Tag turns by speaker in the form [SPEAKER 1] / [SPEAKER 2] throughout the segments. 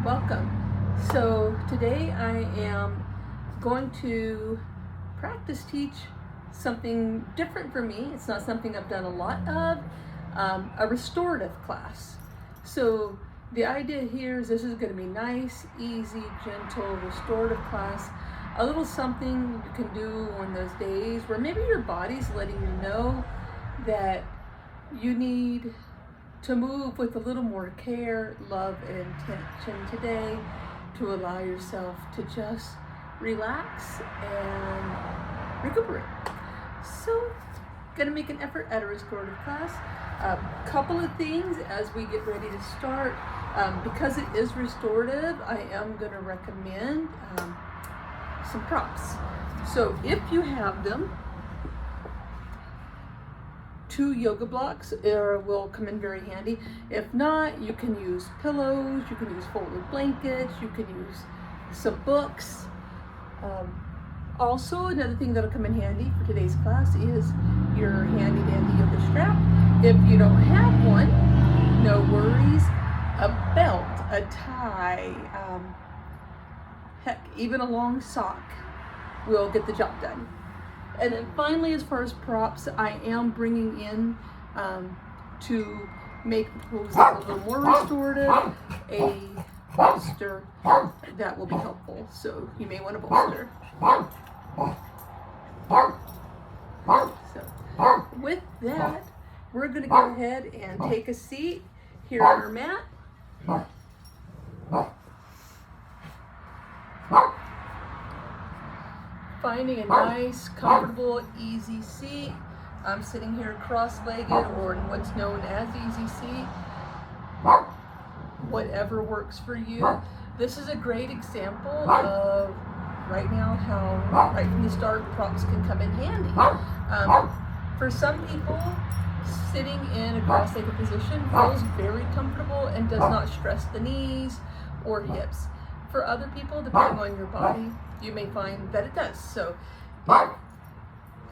[SPEAKER 1] Welcome. So today I am going to practice teach something different for me. It's not something I've done a lot of, a restorative class. So the idea here is this is going to be nice, easy, gentle, restorative class. A little something you can do on those days where maybe your body's letting you know that you need to move with a little more care, love, and intention today to allow yourself to just relax and recuperate. So, gonna make an effort at a restorative class. Couple of things as we get ready to start. Because it is restorative, I am gonna recommend some props. So if you have them, 2 yoga blocks will come in very handy. If not, you can use pillows, you can use folded blankets, you can use some books. Also, another thing that'll come in handy for today's class is your handy dandy yoga strap. If you don't have one, no worries. A belt, a tie, heck, even a long sock will get the job done. And then finally, as far as props, I am bringing in, to make the pose a little more restorative, a bolster that will be helpful. So you may want a bolster. So with that, we're going to go ahead and take a seat here on our mat. Finding a nice, comfortable, easy seat. I'm sitting here cross-legged or in what's known as easy seat. Whatever works for you. This is a great example of right now how right from the start props can come in handy. For some people, sitting in a cross-legged position feels very comfortable and does not stress the knees or hips. For other people, depending on your body, you may find that it does. So if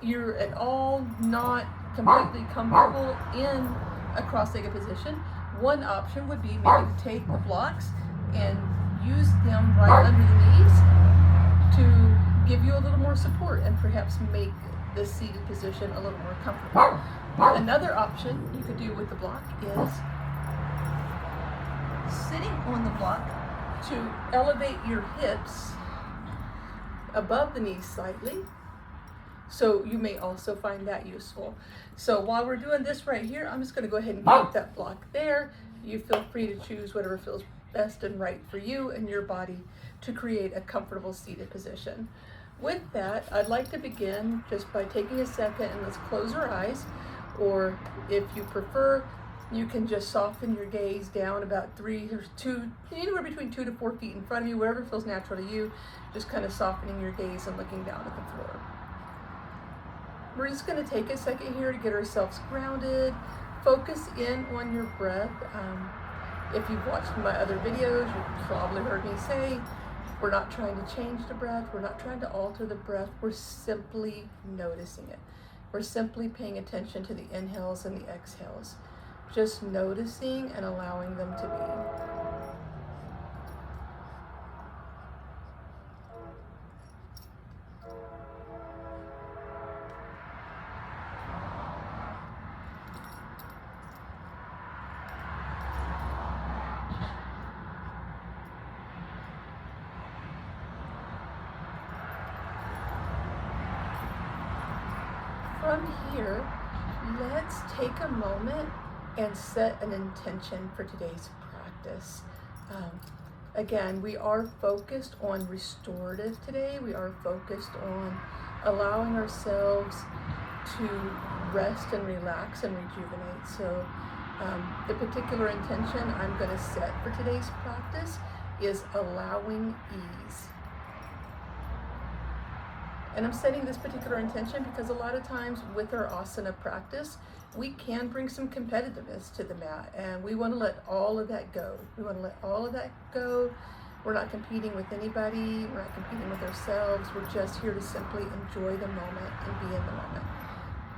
[SPEAKER 1] you're at all not completely comfortable in a cross-legged position, one option would be maybe to take the blocks and use them right under the knees to give you a little more support and perhaps make the seated position a little more comfortable. Another option you could do with the block is sitting on the block to elevate your hips above the knees slightly. So you may also find that useful. So while we're doing this right here, I'm just going to go ahead and keep that block there. You feel free to choose whatever feels best and right for you and your body to create a comfortable seated position. With that, I'd like to begin just by taking a second and let's close our eyes, or if you prefer, you can just soften your gaze down about 3 or 2, anywhere between 2 to 4 feet in front of you, wherever feels natural to you, just kind of softening your gaze and looking down at the floor. We're just going to take a second here to get ourselves grounded, focus in on your breath. If you've watched my other videos, you've probably heard me say, we're not trying to change the breath, we're not trying to alter the breath, we're simply noticing it. We're simply paying attention to the inhales and the exhales. Just noticing and allowing them to be. From here, let's take a moment and set an intention for today's practice. Again, we are focused on restorative today. We are focused on allowing ourselves to rest and relax and rejuvenate. So the particular intention I'm going to set for today's practice is allowing ease. And I'm setting this particular intention because a lot of times with our asana practice, we can bring some competitiveness to the mat, and we want to let all of that go. We want to let all of that go. We're not competing with anybody. We're not competing with ourselves. We're just here to simply enjoy the moment and be in the moment.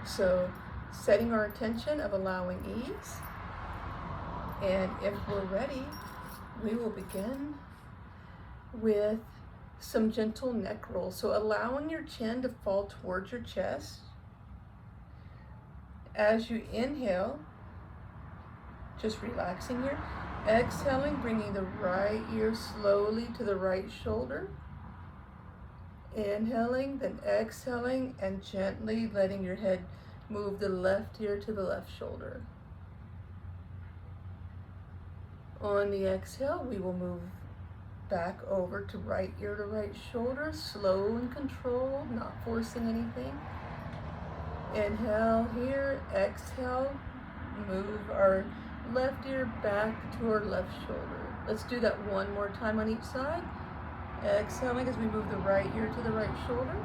[SPEAKER 1] So setting our intention of allowing ease. And if we're ready, we will begin with some gentle neck rolls. So allowing your chin to fall towards your chest. As you inhale, just relaxing here. Exhaling, bringing the right ear slowly to the right shoulder. Inhaling, then exhaling, and gently letting your head move the left ear to the left shoulder. On the exhale, we will move back over to right ear to right shoulder, slow and controlled, not forcing anything. Inhale here, exhale, move our left ear back to our left shoulder. Let's do that one more time on each side. Exhaling as we move the right ear to the right shoulder.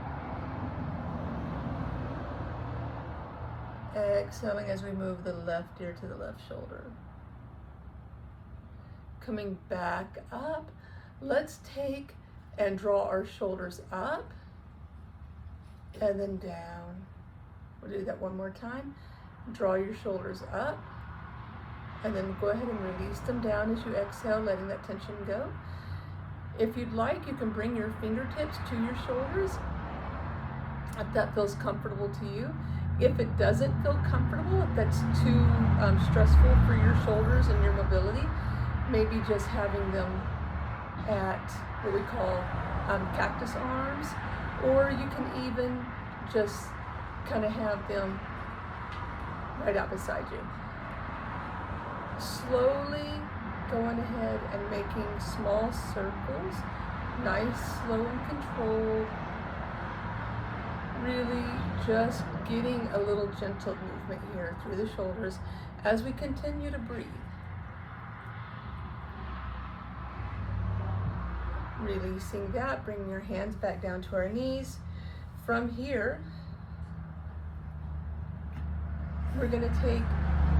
[SPEAKER 1] Exhaling as we move the left ear to the left shoulder. Coming back up, let's take and draw our shoulders up and then down. We'll do that one more time. Draw your shoulders up and then go ahead and release them down as you exhale, letting that tension go. If you'd like, you can bring your fingertips to your shoulders if that feels comfortable to you. If it doesn't feel comfortable, if that's too stressful for your shoulders and your mobility, maybe just having them at what we call cactus arms, or you can even just kind of have them right out beside you. Slowly going ahead and making small circles, nice, slow and controlled, really just getting a little gentle movement here through the shoulders as we continue to breathe. Releasing that, bringing your hands back down to our knees. From here, we're going to take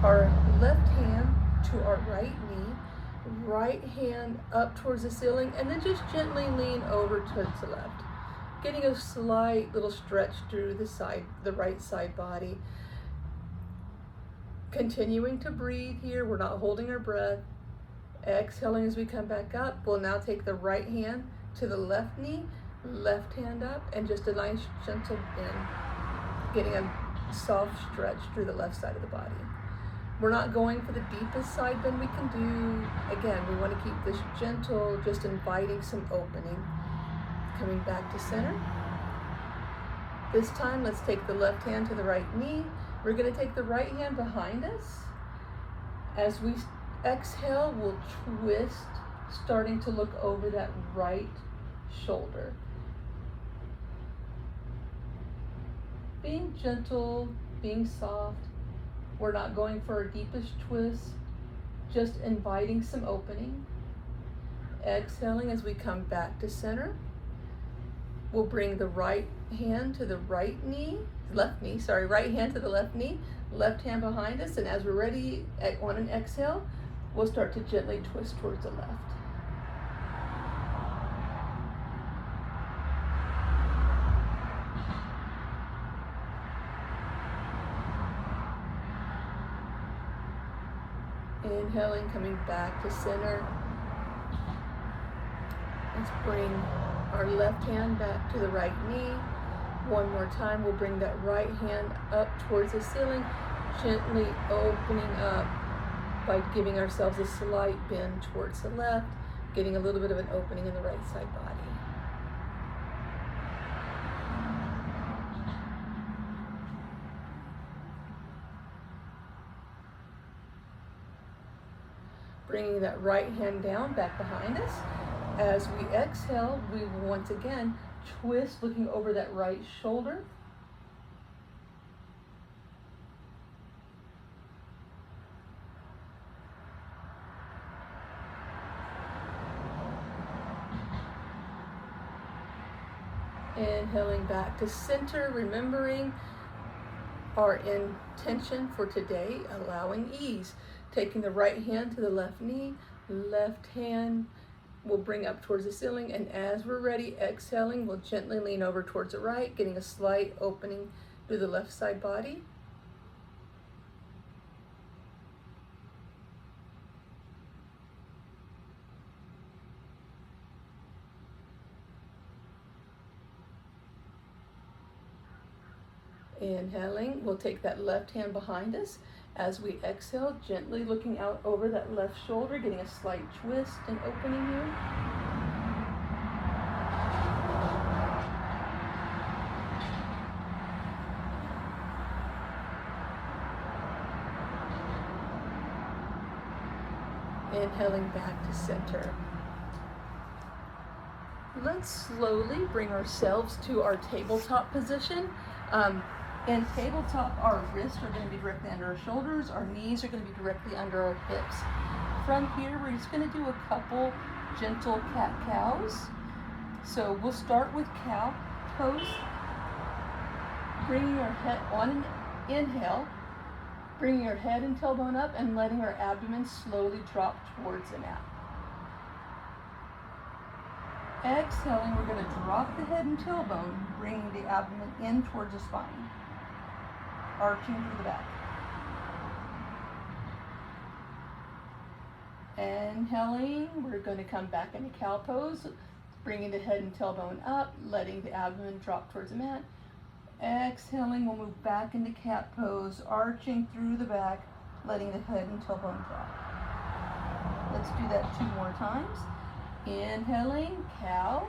[SPEAKER 1] our left hand to our right knee, right hand up towards the ceiling, and then just gently lean over towards the left, getting a slight little stretch through the right side body. Continuing to breathe here, we're not holding our breath. Exhaling as we come back up. We'll now take the right hand to the left knee, left hand up, and just a nice gentle bend, getting a soft stretch through the left side of the body. We're not going for the deepest side bend we can do. Again, we want to keep this gentle, just inviting some opening. Coming back to center. This time, let's take the left hand to the right knee. We're going to take the right hand behind us. As we exhale, we'll twist, starting to look over that right shoulder. Being gentle, being soft. We're not going for our deepest twist, just inviting some opening. Exhaling as we come back to center. We'll bring the right hand to the right hand to the left knee, left hand behind us, and as we're ready on an exhale, we'll start to gently twist towards the left. Inhaling, coming back to center. Let's bring our left hand back to the right knee. One more time, we'll bring that right hand up towards the ceiling, gently opening up by giving ourselves a slight bend towards the left, getting a little bit of an opening in the right side body. Bringing that right hand down, back behind us. As we exhale, we will once again twist, looking over that right shoulder. Inhaling back to center, remembering our intention for today, allowing ease. Taking the right hand to the left knee, left hand we'll bring up towards the ceiling, and as we're ready, exhaling, we'll gently lean over towards the right, getting a slight opening through the left side body. Inhaling, we'll take that left hand behind us. As we exhale, gently looking out over that left shoulder, getting a slight twist and opening here. Inhaling back to center. Let's slowly bring ourselves to our tabletop position. In tabletop, our wrists are going to be directly under our shoulders, our knees are going to be directly under our hips. From here, we're just going to do a couple gentle cat-cows. So we'll start with cow pose, bringing our head on an inhale, bringing our head and tailbone up and letting our abdomen slowly drop towards the mat. Exhaling, we're going to drop the head and tailbone, bringing the abdomen in towards the spine, arching through the back. Inhaling, we're going to come back into cow pose, bringing the head and tailbone up, letting the abdomen drop towards the mat. Exhaling, we'll move back into cat pose, arching through the back, letting the head and tailbone drop. Let's do that 2 more times. Inhaling, cow.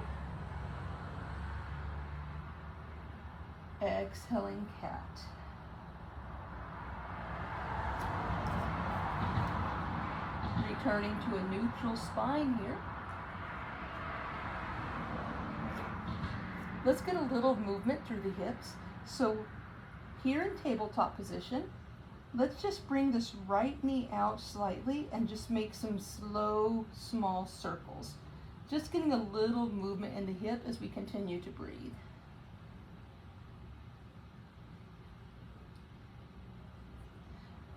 [SPEAKER 1] Exhaling, cat. Returning to a neutral spine here. Let's get a little movement through the hips. So here in tabletop position, let's just bring this right knee out slightly and just make some slow, small circles. Just getting a little movement in the hip as we continue to breathe.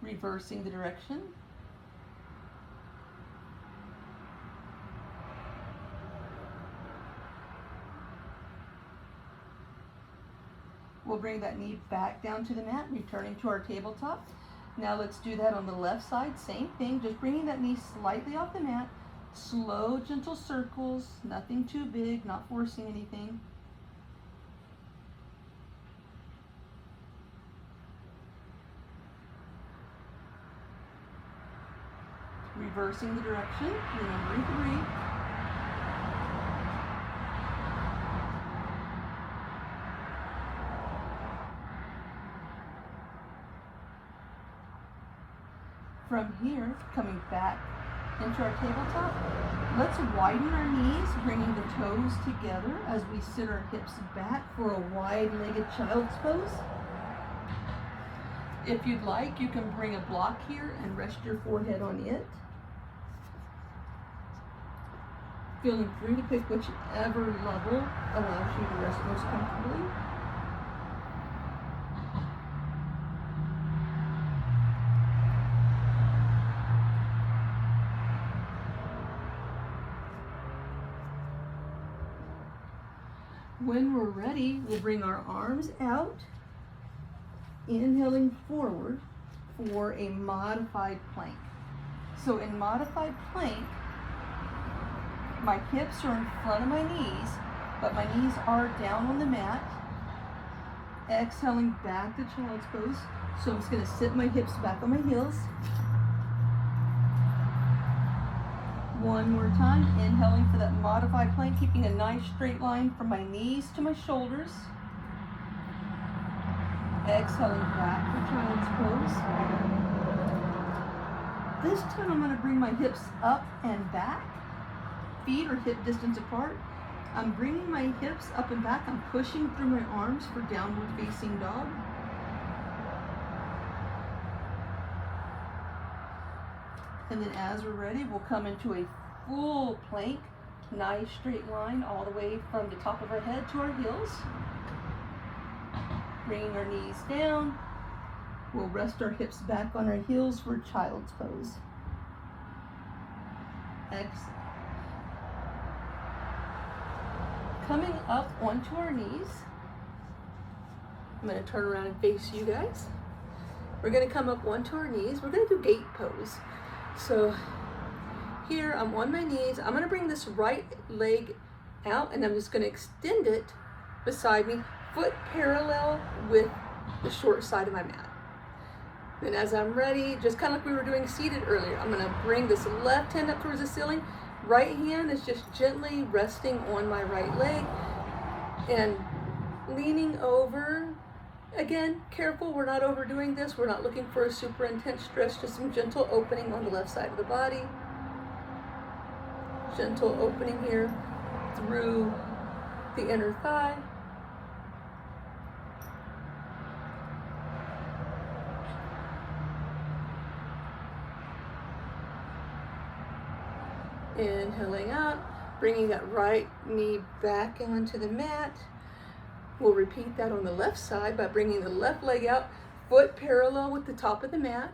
[SPEAKER 1] Reversing the direction. We'll bring that knee back down to the mat, returning to our tabletop. Now let's do that on the left side, same thing, just bringing that knee slightly off the mat, slow, gentle circles, nothing too big, not forcing anything. Reversing the direction, remembering to breathe. From here, coming back into our tabletop, let's widen our knees, bringing the toes together as we sit our hips back for a wide-legged child's pose. If you'd like, you can bring a block here and rest your forehead on it. Feeling free to pick whichever level allows you to rest most comfortably. When we're ready, we'll bring our arms out, inhaling forward for a modified plank. So in modified plank, my hips are in front of my knees, but my knees are down on the mat. Exhaling back to child's pose. So I'm just going to sit my hips back on my heels. One more time, inhaling for that modified plank, keeping a nice straight line from my knees to my shoulders. Exhaling back for child's pose. This time I'm going to bring my hips up and back. Feet are hip distance apart. I'm bringing my hips up and back. I'm pushing through my arms for downward facing dog. And then as we're ready, we'll come into a full plank, nice straight line all the way from the top of our head to our heels. Bringing our knees down. We'll rest our hips back on our heels for child's pose. Exhale. Coming up onto our knees. I'm going to turn around and face you guys. We're going to come up onto our knees. We're going to do gate pose. So here I'm on my knees. I'm going to bring this right leg out and I'm just going to extend it beside me, foot parallel with the short side of my mat. Then as I'm ready, just kind of like we were doing seated earlier, I'm gonna bring this left hand up towards the ceiling. Right hand is just gently resting on my right leg and leaning over. Again, careful, we're not overdoing this. We're not looking for a super intense stretch, just some gentle opening on the left side of the body. Gentle opening here through the inner thigh. Inhaling up, bringing that right knee back onto the mat. We'll repeat that on the left side by bringing the left leg out, foot parallel with the top of the mat.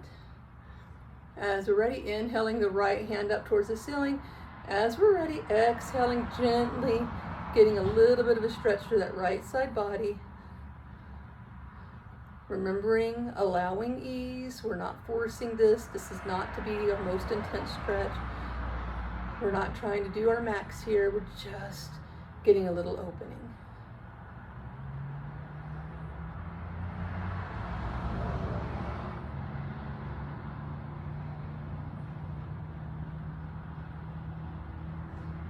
[SPEAKER 1] As we're ready, inhaling the right hand up towards the ceiling. As we're ready, exhaling gently, getting a little bit of a stretch through that right side body. Remembering, allowing ease. We're not forcing this. This is not to be our most intense stretch. We're not trying to do our max here. We're just getting a little opening.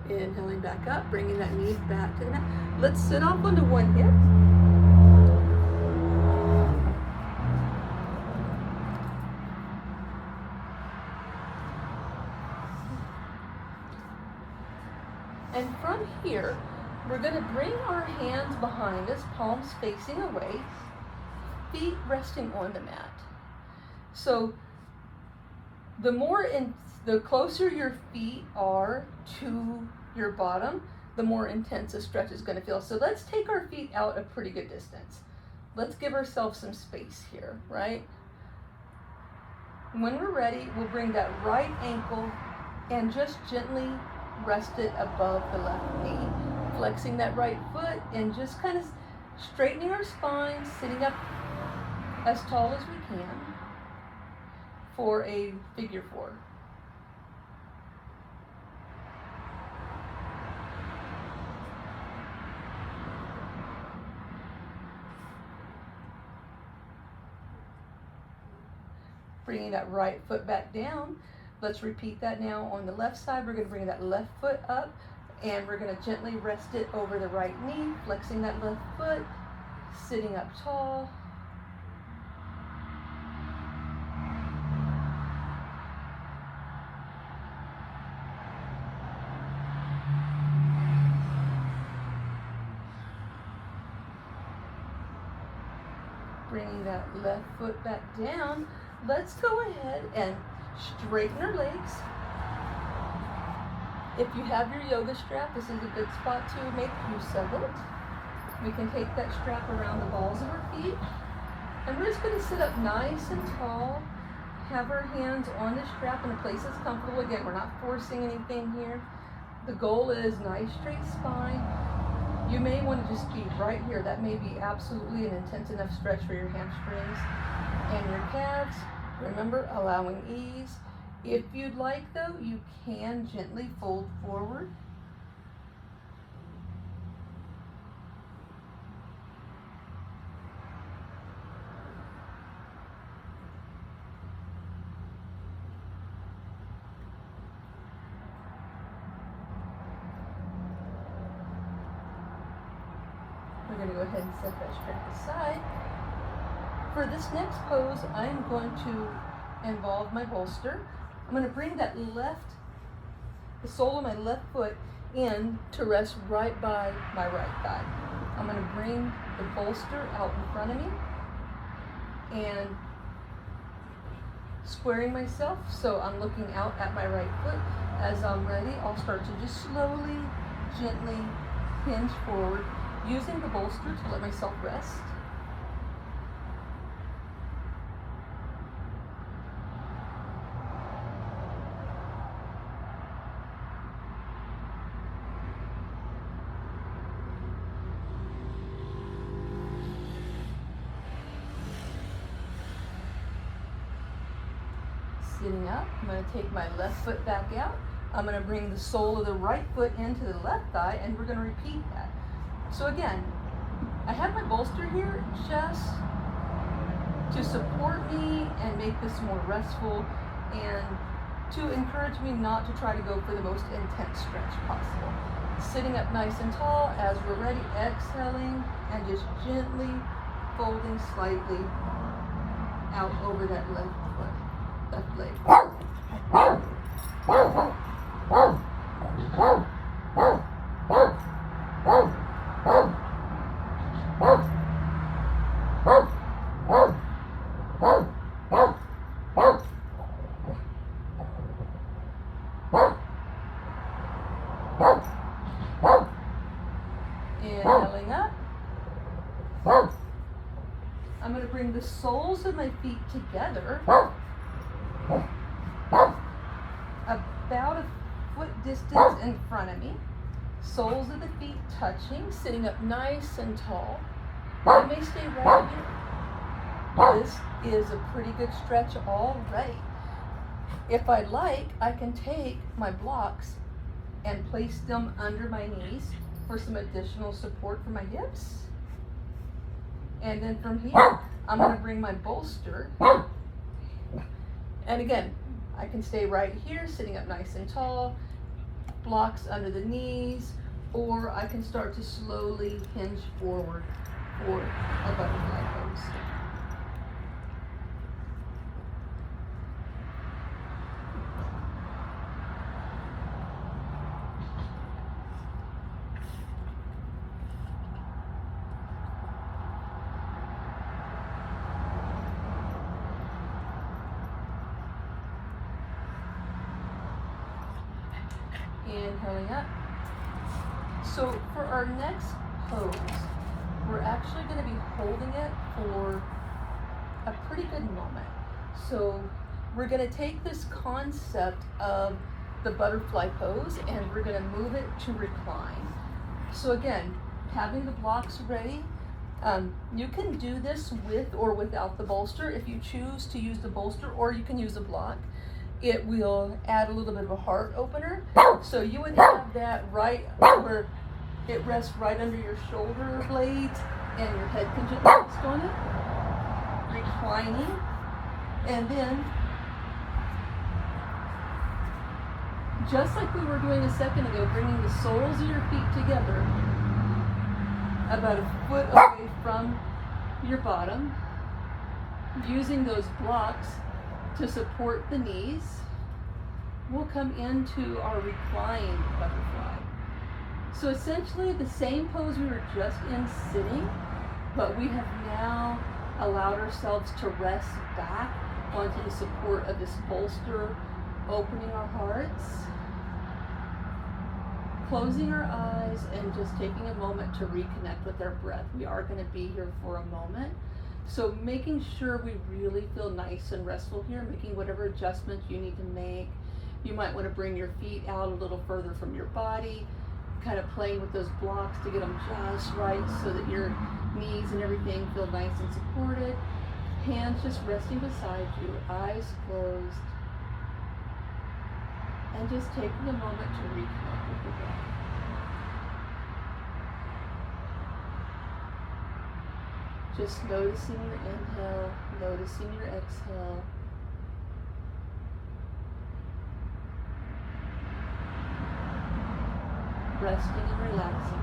[SPEAKER 1] Inhaling back up, bringing that knee back to the mat. Let's sit off onto one hip. And from here, we're going to bring our hands behind us, palms facing away, feet resting on the mat. So the closer your feet are to your bottom, the more intense a stretch is going to feel. So let's take our feet out a pretty good distance. Let's give ourselves some space here, right? When we're ready, we'll bring that right ankle and just gently rest it above the left knee, flexing that right foot and just kind of straightening our spine, sitting up as tall as we can for a figure four. Bringing that right foot back down. Let's repeat that now on the left side. We're going to bring that left foot up and we're going to gently rest it over the right knee, flexing that left foot, sitting up tall. Bringing that left foot back down. Let's go ahead and straighten our legs. If you have your yoga strap, this is a good spot to make use of it. We can take that strap around the balls of our feet. And we're just going to sit up nice and tall. Have our hands on the strap in a place that's comfortable. Again, we're not forcing anything here. The goal is nice straight spine. You may want to just be right here. That may be absolutely an intense enough stretch for your hamstrings and your calves. Remember, allowing ease. If you'd like, though, you can gently fold forward. We're going to go ahead and set that strap aside. For this next pose, I'm going to involve my bolster. I'm going to bring that the sole of my left foot in to rest right by my right thigh. I'm going to bring the bolster out in front of me and squaring myself so I'm looking out at my right foot. As I'm ready, I'll start to just slowly, gently hinge forward, using the bolster to let myself rest. Sitting up, I'm going to take my left foot back out. I'm going to bring the sole of the right foot into the left thigh, and we're going to repeat that. So again, I have my bolster here just to support me and make this more restful, and to encourage me not to try to go for the most intense stretch possible. Sitting up nice and tall. As we're ready, exhaling and just gently folding slightly out over that left foot, left leg. Inhaling up. I'm going to bring the soles of my feet together about a foot distance in front of me. Soles of the feet touching, sitting up nice and tall. I may stay right here. This is a pretty good stretch already. If I'd like, I can take my blocks and place them under my knees for some additional support for my hips. And then from here, I'm going to bring my bolster. And again, I can stay right here, sitting up nice and tall, blocks under the knees, or I can start to slowly hinge forward for a butterfly pose. Inhaling up. So for our next pose, we're actually going to be holding it for a pretty good moment. So we're going to take this concept of the butterfly pose and we're going to move it to recline. So again, having the blocks ready, you can do this with or without the bolster. If you choose to use the bolster, or you can use a block, it will add a little bit of a heart opener. So you would have that right where it rests right under your shoulder blades and your head can just rest on it, reclining. And then, just like we were doing a second ago, bringing the soles of your feet together about a foot away from your bottom, using those blocks to support the knees, we'll come into our reclined butterfly. So essentially the same pose we were just in sitting, but we have now allowed ourselves to rest back onto the support of this bolster, opening our hearts, closing our eyes, and just taking a moment to reconnect with our breath. We are going to be here for a moment. So making sure we really feel nice and restful here, making whatever adjustments you need to make. You might want to bring your feet out a little further from your body, kind of playing with those blocks to get them just right so that your knees and everything feel nice and supported. Hands just resting beside you, eyes closed, and just taking a moment to reconnect with your breath. Just noticing your inhale, noticing your exhale. Resting and relaxing.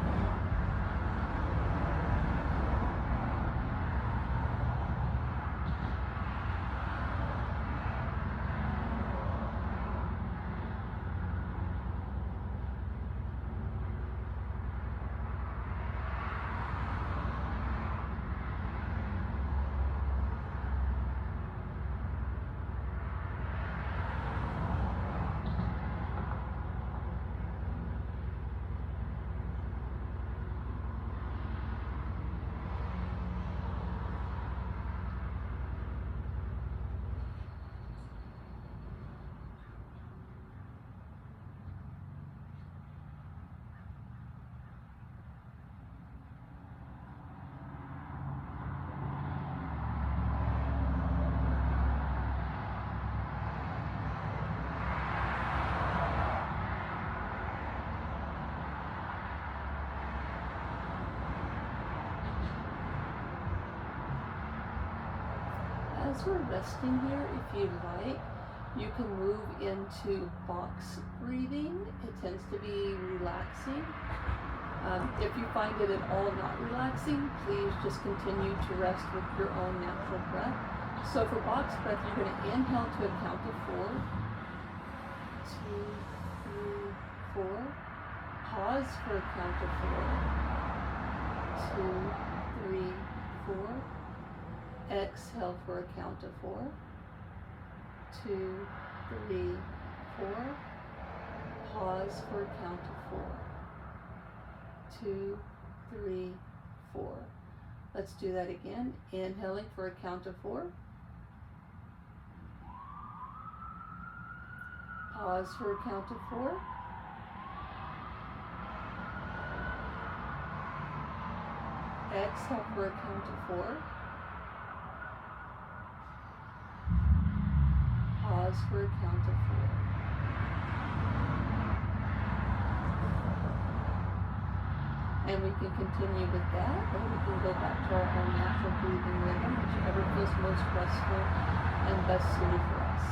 [SPEAKER 1] as we're resting here, if you'd like, you can move into box breathing. It tends to be relaxing. If you find it at all not relaxing, please just continue to rest with your own natural breath. So for box breath, you're going to inhale to a count of 4. 2, 3, 4. Pause for a count of 4. 2, 3, 4. Exhale for a count of 4. 2, 3, 4. Pause for a count of 4. 2, 3, 4. Let's do that again. Inhaling for a count of 4. Pause for a count of 4. Exhale for a count of 4. Pause for a count of 4. And we can continue with that, or we can go back to our own natural breathing rhythm, whichever feels most restful and best suited for us.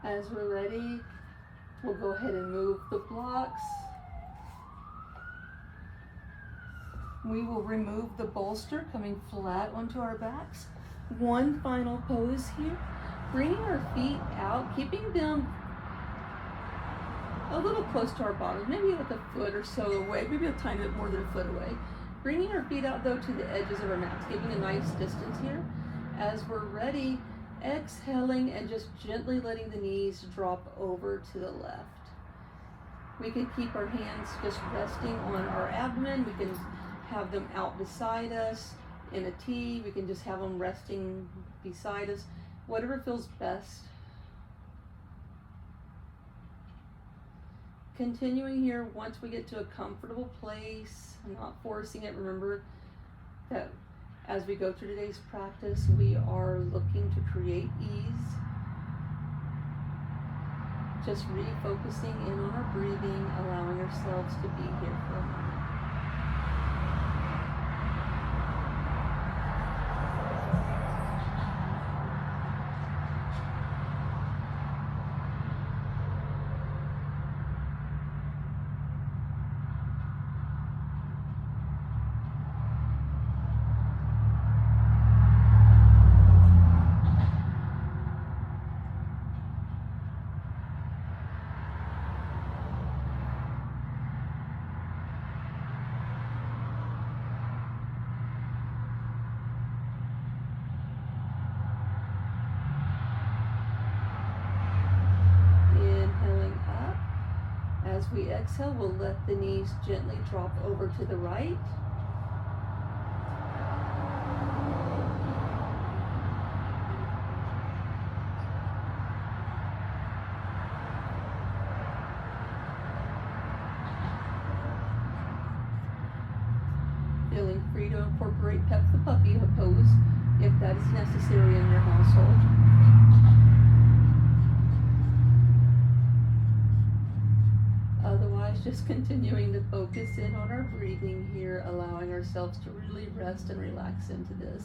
[SPEAKER 1] As we're ready, we'll go ahead and move the blocks. We will remove the bolster, coming flat onto our backs. One final pose here. Bringing our feet out, keeping them a little close to our bottom, maybe like a foot or so away, maybe a tiny bit more than a foot away. Bringing our feet out though to the edges of our mats, giving a nice distance here. As we're ready, exhaling and just gently letting the knees drop over to the left. We can keep our hands just resting on our abdomen. We can have them out beside us in a T. We can just have them resting beside us, whatever feels best. Continuing here, once we get to a comfortable place, I'm not forcing it. Remember that as we go through today's practice, we are looking to create ease. Just refocusing in on our breathing, allowing ourselves to be here for a moment. As we exhale, we'll let the knees gently drop over to the right. Feeling free to incorporate Pep the Puppy pose if that is necessary in your household. Otherwise, just continuing to focus in on our breathing here, allowing ourselves to really rest and relax into this.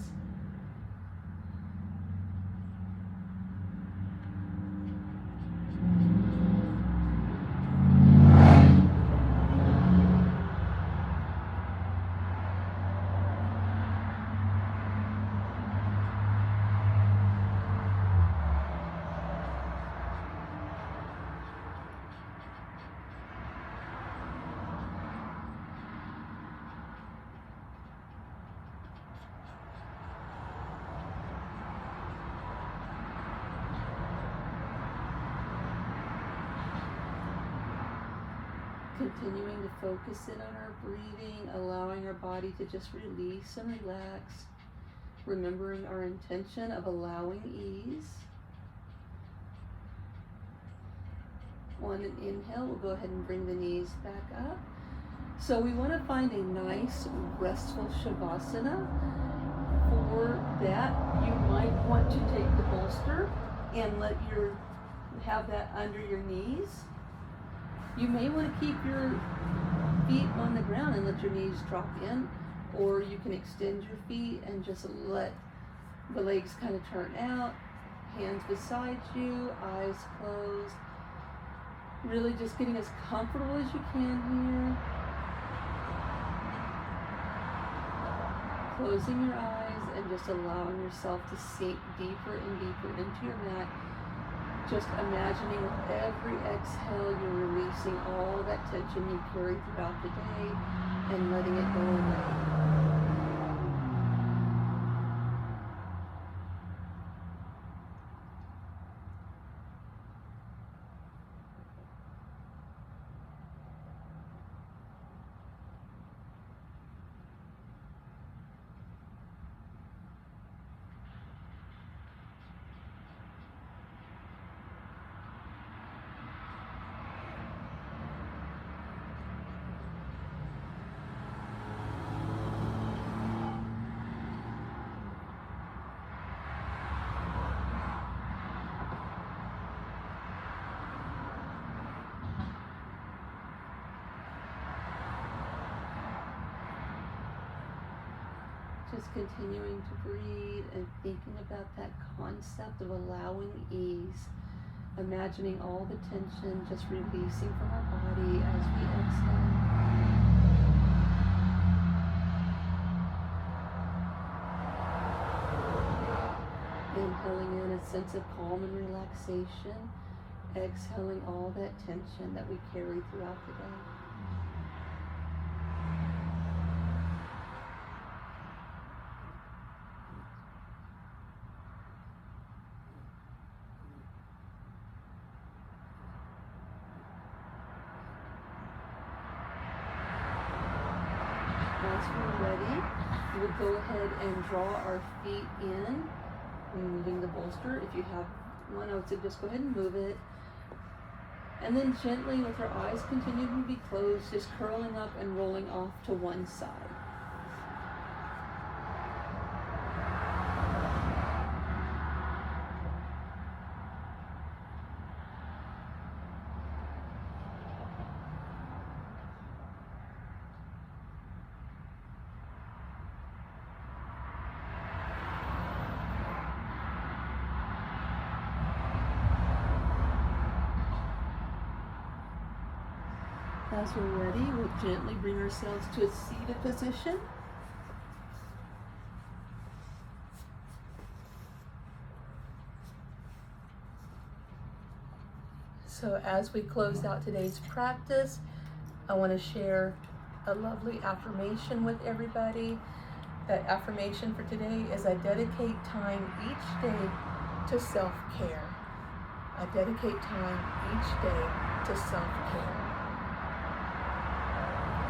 [SPEAKER 1] Continuing to focus in on our breathing, allowing our body to just release and relax, remembering our intention of allowing ease. On an inhale, we'll go ahead and bring the knees back up. So we want to find a nice restful Shavasana. For that, you might want to take the bolster and have that under your knees. You may want to keep your feet on the ground and let your knees drop in, or you can extend your feet and just let the legs kind of turn out, hands beside you, eyes closed. Really just getting as comfortable as you can here. Closing your eyes and just allowing yourself to sink deeper and deeper into your mat. Just imagining with every exhale you're releasing all that tension you carry throughout the day and letting it go away. Just continuing to breathe and thinking about that concept of allowing ease. Imagining all the tension just releasing from our body as we exhale. Inhaling in a sense of calm and relaxation. Exhaling all that tension that we carry throughout the day. Once we're ready, we'll go ahead and draw our feet in, removing the bolster. If you have one, I would say just go ahead and move it. And then gently, with our eyes continuing to be closed, just curling up and rolling off to one side. As we're ready, we'll gently bring ourselves to a seated position. So as we close out today's practice, I want to share a lovely affirmation with everybody. That affirmation for today is I dedicate time each day to self-care. I dedicate time each day to self-care.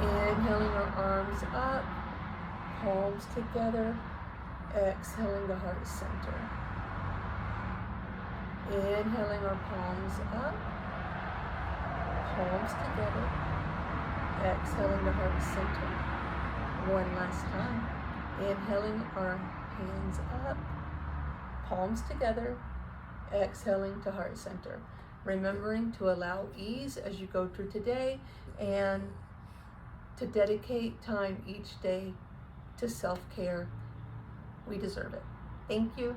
[SPEAKER 1] Inhaling our arms up, palms together, exhaling the heart center. Inhaling our palms up, palms together, exhaling the heart center. One last time. Inhaling our hands up, palms together, exhaling to heart center. Remembering to allow ease as you go through today and to dedicate time each day to self-care. We deserve it. Thank you.